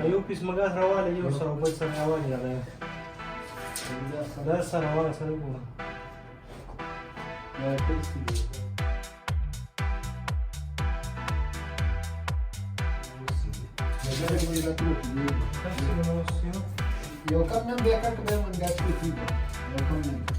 Ayupis mag-asrawali yung sa ubad sa awan niya kaya. Dahil sa nawala sa lupa. Eu caminhando bem a carta mesmo, não gasto aqui. Eu caminhando.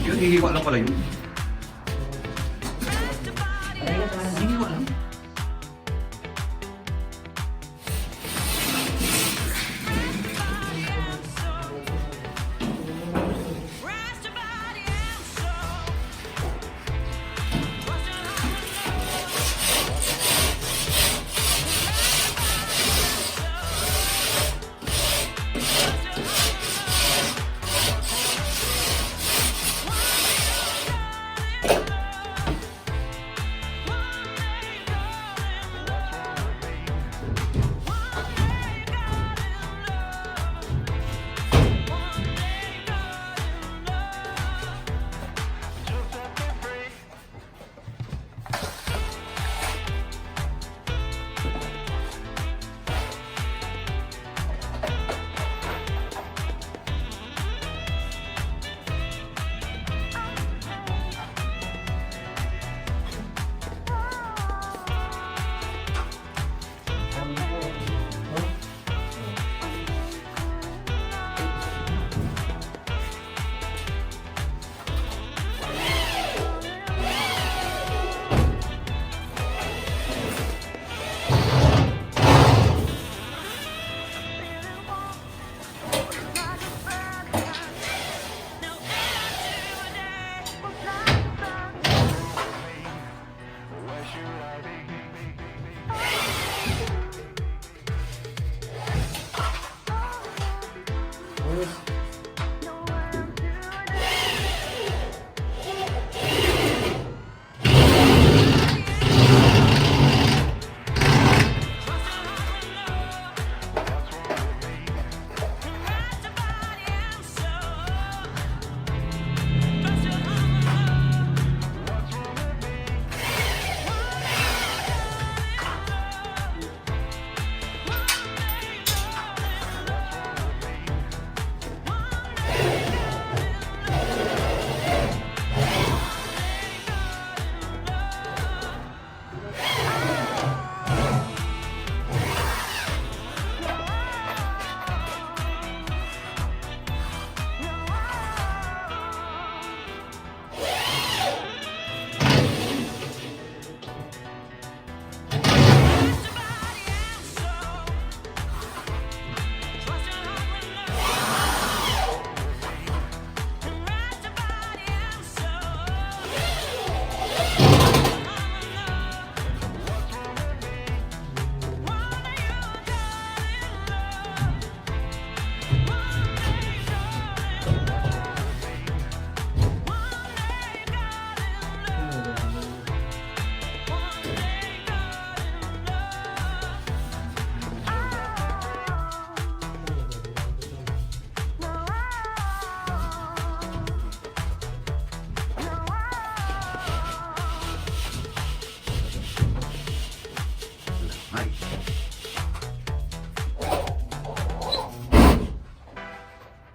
Yun, hihiwa lang pala yun. Hihiwa lang.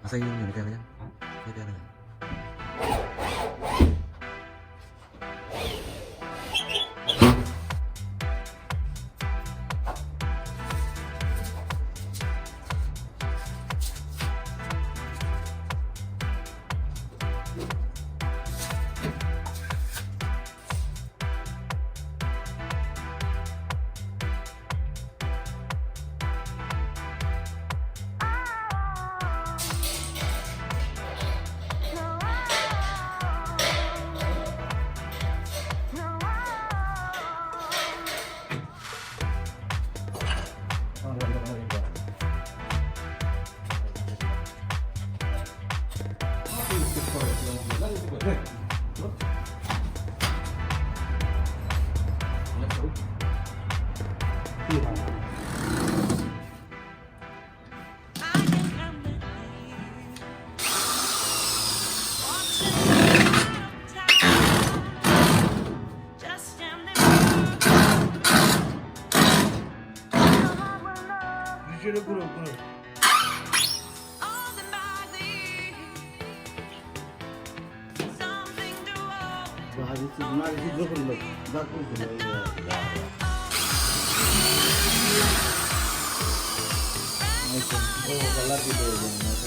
Masa yung yun, kaya yan? Kaya yan. putih lah. Şöyle kurun. Bunlar hiç dokunmadı. Bak bu oh, kalar gitu yang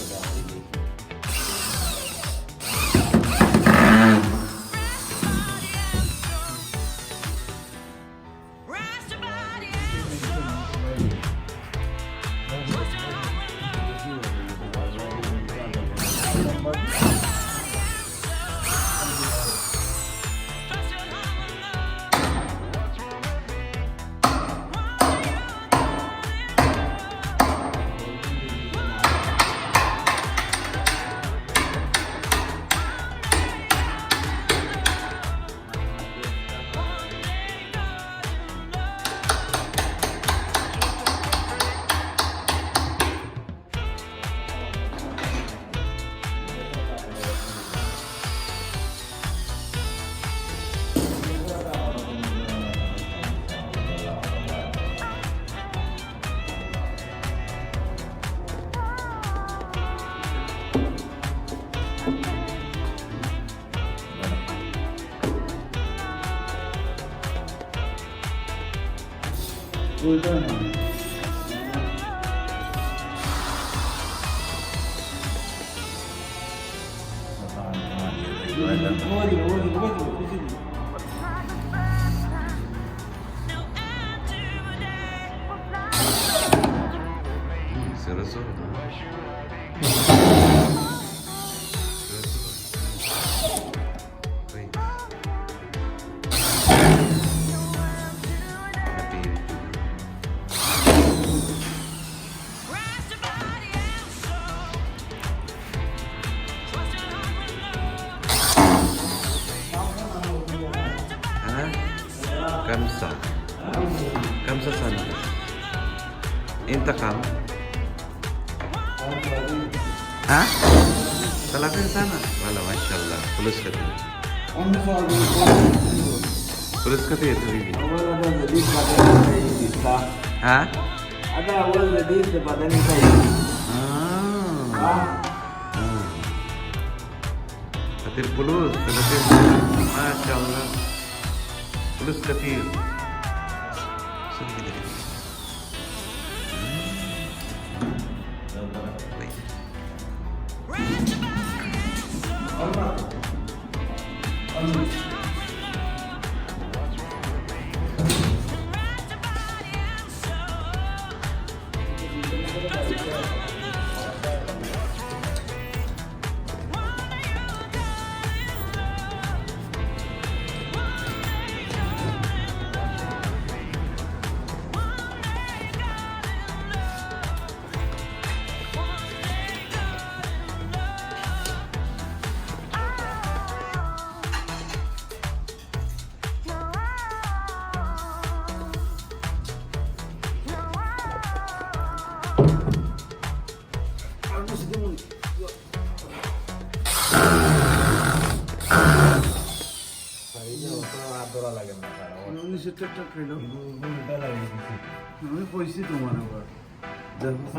Seru-seru. Kamsa sana. Inta kam. Hah? Salatin sana. Wala, mashallah. Tulus ka din. Tulus ka din ito, Bibi. Hah? Ada awal jadi badan saya. Katir pulus. Mashallah. Pulus katir.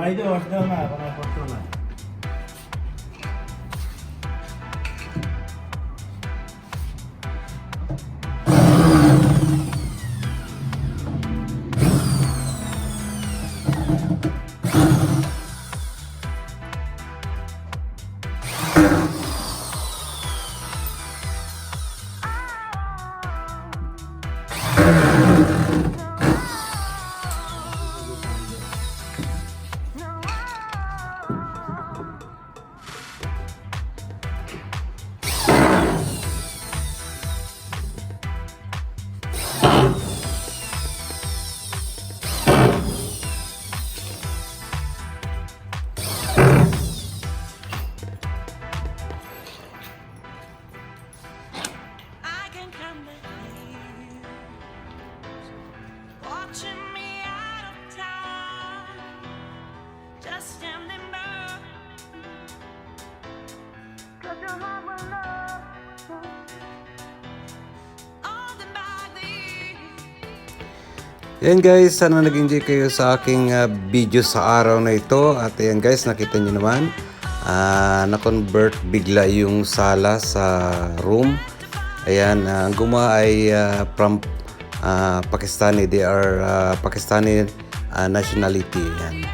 Itu original na, para foto na. Watching me, I Ayan guys, sana nag-enjoy kayo sa aking video sa araw na ito. At ayan guys, nakita nyo naman, na-convert bigla yung sala sa room. Ayan, ang gumawa ay from Pakistani. They are Pakistani Nationality. Ayan.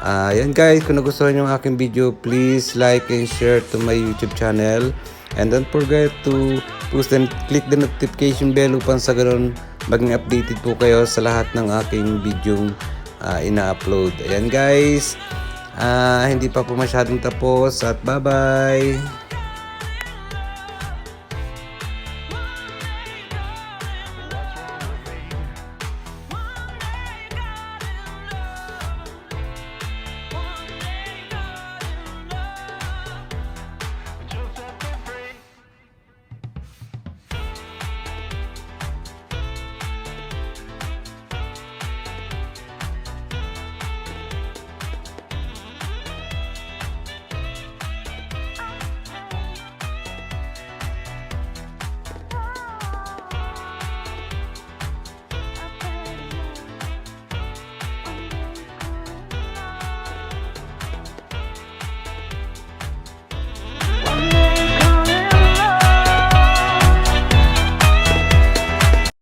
Ayan guys, kung nagustuhan nyo ang aking video, please like and share to my YouTube channel. And don't forget to post and click the notification bell upang sa ganoon maging updated po kayo sa lahat ng aking video ina-upload. Ayan guys, hindi pa po masyadong tapos at bye-bye!